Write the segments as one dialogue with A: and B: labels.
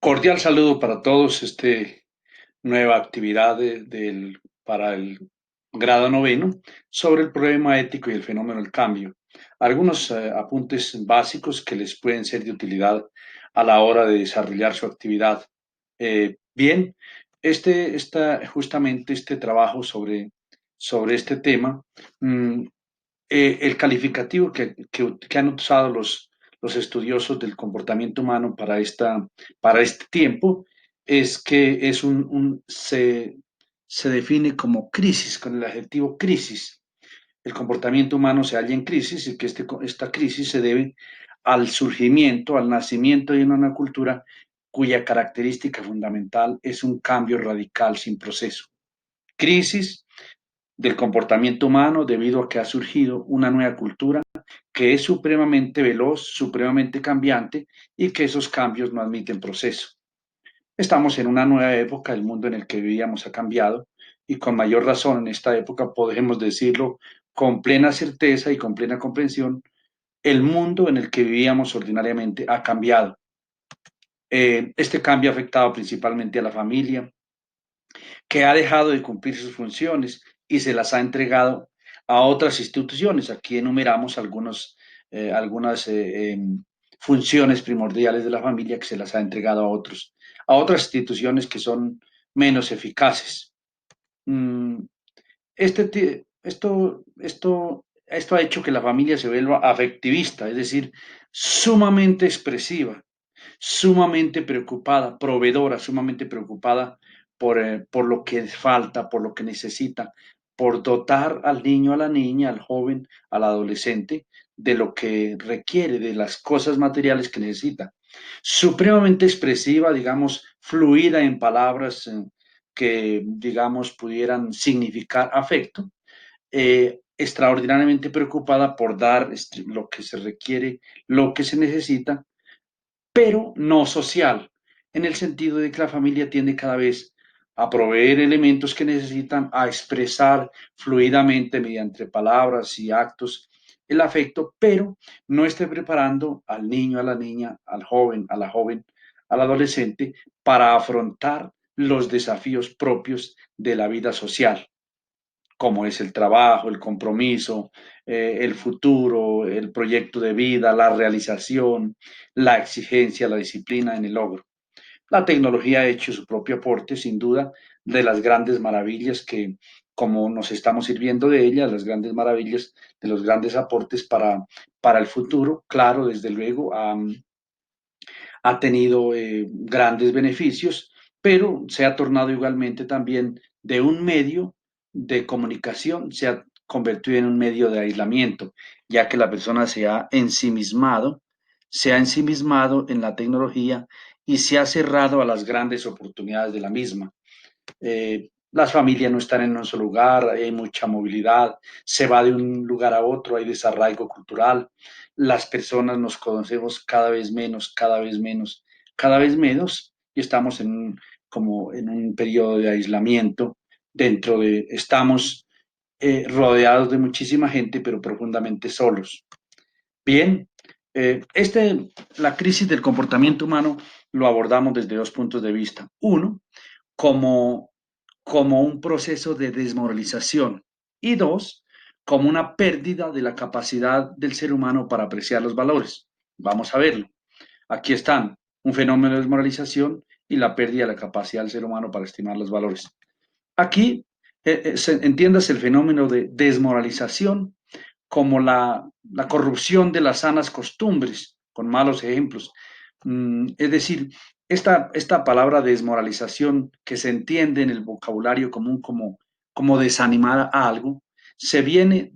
A: Cordial saludo para todos. Nueva actividad para el grado noveno sobre el problema ético y el fenómeno del cambio. Algunos apuntes básicos que les pueden ser de utilidad a la hora de desarrollar su actividad. Bien, justamente este trabajo sobre este tema. mm, el calificativo que han usado los estudiosos del comportamiento humano para este tiempo es que se define como crisis, con el adjetivo crisis. El comportamiento humano se halla en crisis y que esta crisis se debe al surgimiento, al nacimiento de una cultura cuya característica fundamental es un cambio radical sin proceso. Crisis del comportamiento humano debido a que ha surgido una nueva cultura que es supremamente veloz, supremamente cambiante y que esos cambios no admiten proceso. Estamos en una nueva época, el mundo en el que vivíamos ha cambiado y con mayor razón en esta época podemos decirlo con plena certeza y con plena comprensión, el mundo en el que vivíamos ordinariamente ha cambiado. Este cambio ha afectado principalmente a la familia, que ha dejado de cumplir sus funciones y se las ha entregado a otras instituciones. Aquí enumeramos algunas funciones primordiales de la familia que se las ha entregado a otras instituciones que son menos eficaces. Mm, esto ha hecho que la familia se vuelva afectivista, es decir, sumamente expresiva, sumamente preocupada, proveedora, sumamente preocupada por lo que falta, por lo que necesita, por dotar al niño, a la niña, al joven, al adolescente de lo que requiere, de las cosas materiales que necesita. Supremamente expresiva, digamos, fluida en palabras que, digamos, pudieran significar afecto, extraordinariamente preocupada por dar lo que se requiere, lo que se necesita, pero no social, en el sentido de que la familia tiende cada vez a proveer elementos que necesitan, a expresar fluidamente mediante palabras y actos el afecto, pero no esté preparando al niño, a la niña, al joven, a la joven, al adolescente para afrontar los desafíos propios de la vida social, como es el trabajo, el compromiso, el futuro, el proyecto de vida, la realización, la exigencia, la disciplina en el logro. La tecnología ha hecho su propio aporte, sin duda, de las grandes maravillas que, como nos estamos sirviendo de ella, las grandes maravillas de los grandes aportes para el futuro, claro, desde luego, ha tenido grandes beneficios, pero se ha tornado igualmente también de un medio de comunicación, se ha convertido en un medio de aislamiento, ya que la persona se ha ensimismado en la tecnología y se ha cerrado a las grandes oportunidades de la misma. Las familias no están en un solo lugar, hay mucha movilidad, se va de un lugar a otro, hay desarraigo cultural, las personas nos conocemos cada vez menos, cada vez menos, cada vez menos, y estamos como en un periodo de aislamiento estamos rodeados de muchísima gente, pero profundamente solos. Bien, la crisis del comportamiento humano lo abordamos desde dos puntos de vista. Uno, como, como un proceso de desmoralización y dos, como una pérdida de la capacidad del ser humano para apreciar los valores. Vamos a verlo. Aquí están un fenómeno de desmoralización y la pérdida de la capacidad del ser humano para estimar los valores. Aquí entiendas el fenómeno de desmoralización como la corrupción de las sanas costumbres, con malos ejemplos. Es decir, esta palabra desmoralización que se entiende en el vocabulario común como desanimar a algo, se viene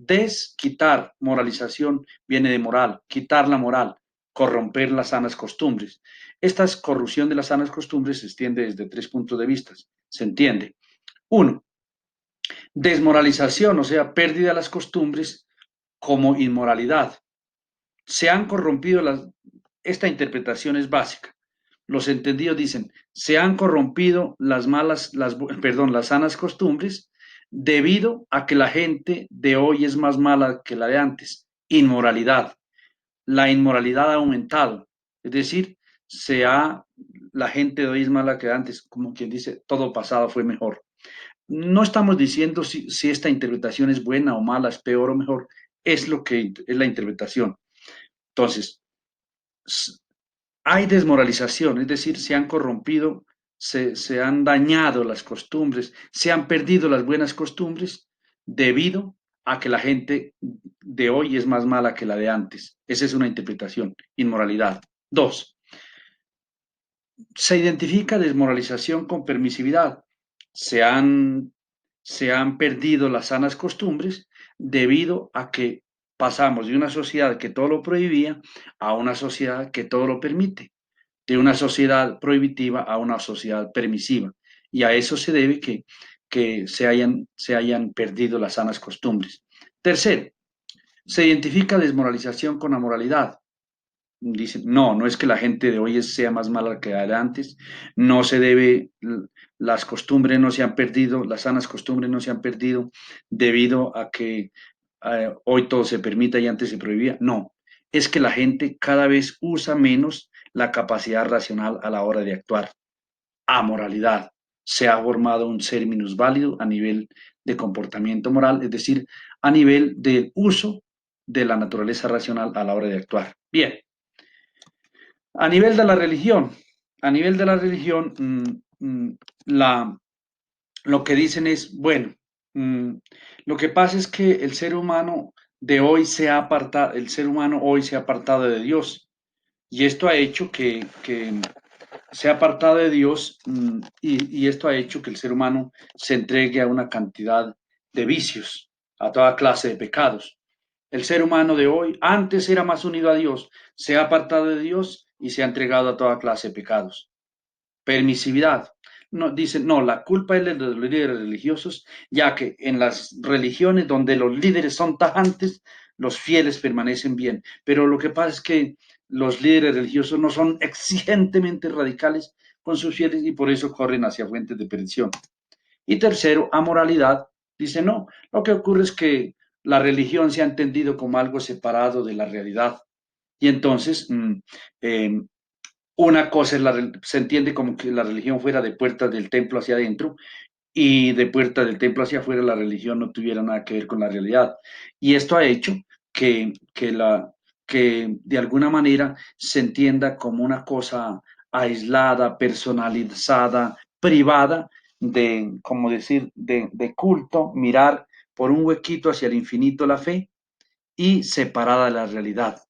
A: quitar, moralización viene de moral, quitar la moral, corromper las sanas costumbres. Esta corrupción de las sanas costumbres se extiende desde tres puntos de vista. Se entiende. Uno, desmoralización, o sea, pérdida de las costumbres como inmoralidad. Se han corrompido esta interpretación es básica. Los entendidos dicen, se han corrompido las sanas costumbres debido a que la gente de hoy es más mala que la de antes. Inmoralidad. La inmoralidad ha aumentado. Es decir, la gente de hoy es mala que antes, como quien dice, todo pasado fue mejor. No estamos diciendo si esta interpretación es buena o mala, es peor o mejor, es lo que es la interpretación. Entonces, hay desmoralización, es decir, se han corrompido, se han dañado las costumbres, se han perdido las buenas costumbres debido a que la gente de hoy es más mala que la de antes. Esa es una interpretación, inmoralidad. Dos, se identifica desmoralización con permisividad. Se han, se han perdido las sanas costumbres debido a que pasamos de una sociedad que todo lo prohibía a una sociedad que todo lo permite, de una sociedad prohibitiva a una sociedad permisiva. Y a eso se debe que se hayan perdido las sanas costumbres. Tercero, se identifica desmoralización con amoralidad. Dicen, no, no es que la gente de hoy sea más mala que la de antes, no se debe, las costumbres no se han perdido, las sanas costumbres no se han perdido debido a que hoy todo se permita y antes se prohibía. No, es que la gente cada vez usa menos la capacidad racional a la hora de actuar. Amoralidad. Se ha formado un ser minusválido a nivel de comportamiento moral, es decir, a nivel del uso de la naturaleza racional a la hora de actuar. Bien. A nivel de la religión, a nivel de la religión, la, lo que dicen es, bueno, mm, lo que pasa es que el ser humano de hoy se ha apartado, el ser humano hoy se ha apartado de Dios y esto ha hecho que se ha apartado de Dios y esto ha hecho que el ser humano se entregue a una cantidad de vicios, a toda clase de pecados. El ser humano de hoy antes era más unido a Dios, se ha apartado de Dios y se ha entregado a toda clase de pecados. Permisividad. No, dicen, no, la culpa es de los líderes religiosos, ya que en las religiones donde los líderes son tajantes, los fieles permanecen bien. Pero lo que pasa es que los líderes religiosos no son exigentemente radicales con sus fieles y por eso corren hacia fuentes de perdición. Y tercero, amoralidad. Dice, no, lo que ocurre es que la religión se ha entendido como algo separado de la realidad. Y entonces, eh, una cosa es se entiende como que la religión fuera de puertas del templo hacia adentro y de puertas del templo hacia afuera la religión no tuviera nada que ver con la realidad. Y esto ha hecho que de alguna manera se entienda como una cosa aislada, personalizada, privada, como decir, de culto, mirar por un huequito hacia el infinito la fe y separada de la realidad,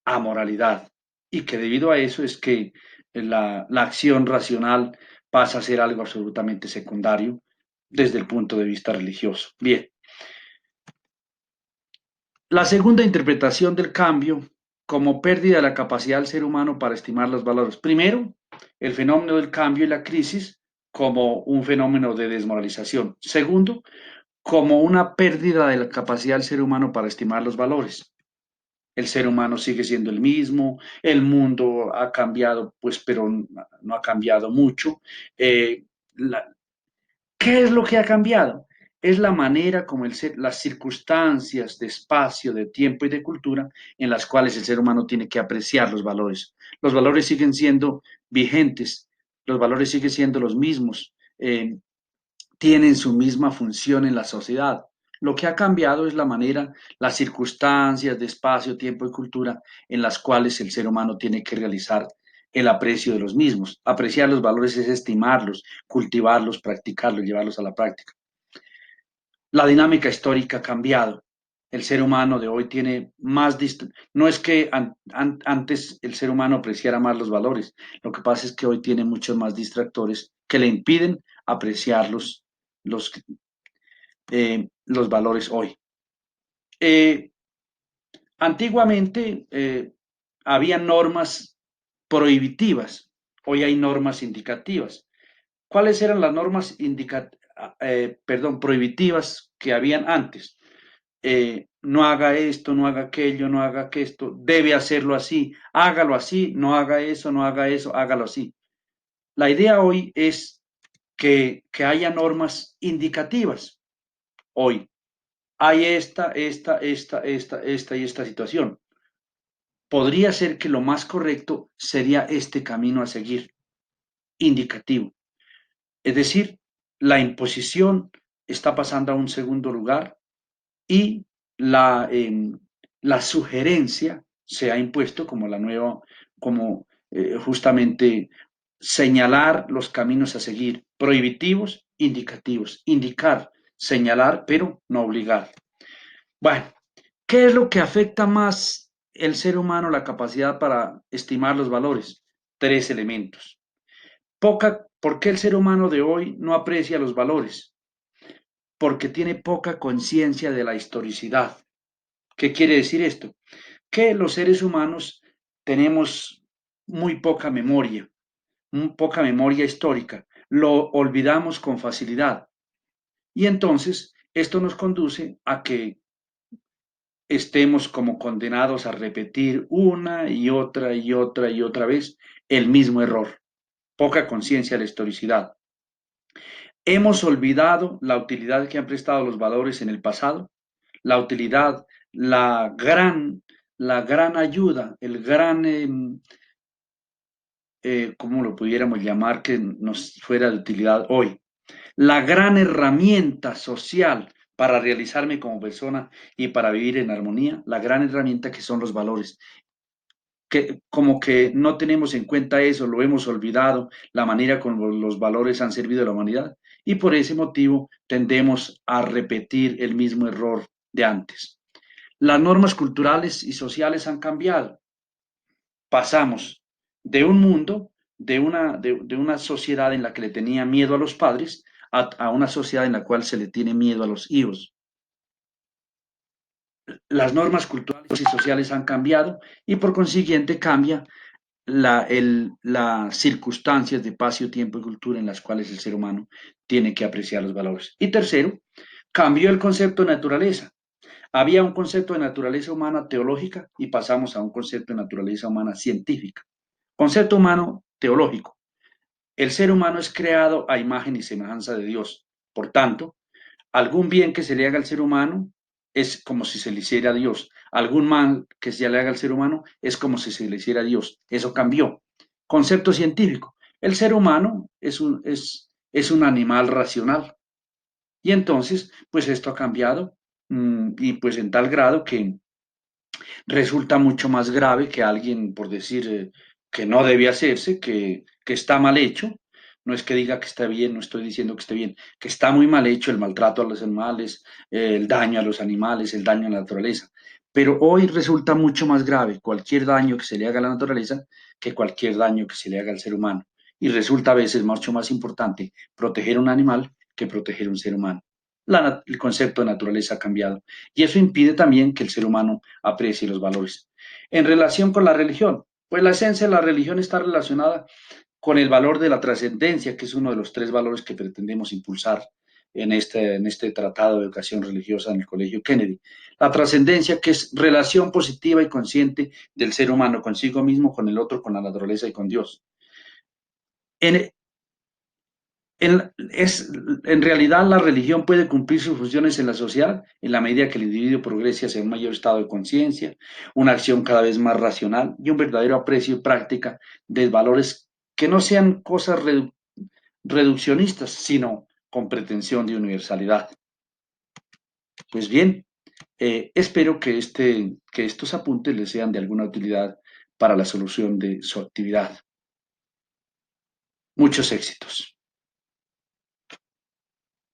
A: amoralidad. Y que debido a eso es que la acción racional pasa a ser algo absolutamente secundario desde el punto de vista religioso. Bien, la segunda interpretación del cambio como pérdida de la capacidad del ser humano para estimar los valores. Primero, el fenómeno del cambio y la crisis como un fenómeno de desmoralización. Segundo, como una pérdida de la capacidad del ser humano para estimar los valores. El ser humano sigue siendo el mismo, el mundo ha cambiado, pues, pero no ha cambiado mucho. Eh, la, ¿Qué es lo que ha cambiado? Es la manera como las circunstancias de espacio, de tiempo y de cultura en las cuales el ser humano tiene que apreciar los valores. Los valores siguen siendo vigentes, los valores siguen siendo los mismos, tienen su misma función en la sociedad. Lo que ha cambiado es la manera, las circunstancias de espacio, tiempo y cultura en las cuales el ser humano tiene que realizar el aprecio de los mismos. Apreciar los valores es estimarlos, cultivarlos, practicarlos, llevarlos a la práctica. La dinámica histórica ha cambiado. El ser humano de hoy tiene más... No es que antes el ser humano apreciara más los valores, lo que pasa es que hoy tiene muchos más distractores que le impiden apreciar los, los valores hoy. Eh, Antiguamente había normas prohibitivas, hoy hay normas indicativas. ¿Cuáles eran las normas prohibitivas que habían antes? No haga esto, no haga aquello, no haga esto, debe hacerlo así, hágalo así, no haga eso, no haga eso, hágalo así. La idea hoy es que haya normas indicativas hoy. Hay esta y esta situación. podría ser que lo más correcto sería este camino a seguir, indicativo. Es decir, la imposición está pasando a un segundo lugar y la sugerencia se ha impuesto como la nueva, como justamente señalar los caminos a seguir, prohibitivos, indicativos, indicar, señalar, pero no obligar. Bueno, ¿qué es lo que afecta más el ser humano, la capacidad para estimar los valores? Tres elementos. ¿Por qué el ser humano de hoy no aprecia los valores? Porque tiene poca conciencia de la historicidad. ¿Qué quiere decir esto? Que los seres humanos tenemos muy poca memoria histórica, lo olvidamos con facilidad. Y entonces esto nos conduce a que estemos como condenados a repetir una y otra y otra y otra vez el mismo error. Poca conciencia de la historicidad. Hemos olvidado la utilidad que han prestado los valores en el pasado, la utilidad, la gran ayuda, el gran, ¿cómo lo pudiéramos llamar que nos fuera de utilidad hoy? La gran herramienta social para realizarme como persona y para vivir en armonía, la gran herramienta que son los valores, que como que no tenemos en cuenta eso, lo hemos olvidado, la manera como los valores han servido a la humanidad y por ese motivo tendemos a repetir el mismo error de antes. Las normas culturales y sociales han cambiado. Pasamos de un mundo, de una sociedad en la que le tenía miedo a los padres, a una sociedad en la cual se le tiene miedo a los hijos. Las normas culturales y sociales han cambiado y por consiguiente cambia las circunstancias de espacio, tiempo y cultura en las cuales el ser humano tiene que apreciar los valores. Y tercero, cambió el concepto de naturaleza. Había un concepto de naturaleza humana teológica y pasamos a un concepto de naturaleza humana científica. Concepto humano teológico. El ser humano es creado a imagen y semejanza de Dios. Por tanto, algún bien que se le haga al ser humano es como si se le hiciera a Dios. Algún mal que se le haga al ser humano es como si se le hiciera a Dios. Eso cambió. Concepto científico. El ser humano es un animal racional. Y entonces, pues esto ha cambiado y pues en tal grado que resulta mucho más grave que alguien, por decir que no debe hacerse, que está mal hecho. No es que diga que está bien, no estoy diciendo que esté bien, que está muy mal hecho el maltrato a los animales, el daño a los animales, el daño a la naturaleza. Pero hoy resulta mucho más grave cualquier daño que se le haga a la naturaleza que cualquier daño que se le haga al ser humano. Y resulta a veces mucho más importante proteger un animal que proteger un ser humano. El concepto de naturaleza ha cambiado y eso impide también que el ser humano aprecie los valores. En relación con la religión, pues la esencia de la religión está relacionada con el valor de la trascendencia, que es uno de los tres valores que pretendemos impulsar en este tratado de educación religiosa en el Colegio Kennedy. La trascendencia, que es relación positiva y consciente del ser humano consigo mismo, con el otro, con la naturaleza y con Dios. En, en realidad, la religión puede cumplir sus funciones en la sociedad en la medida que el individuo progrese hacia un mayor estado de conciencia, una acción cada vez más racional y un verdadero aprecio y práctica de valores que no sean cosas reduccionistas, sino con pretensión de universalidad. Pues bien, espero que estos apuntes les sean de alguna utilidad para la solución de su actividad. Muchos éxitos.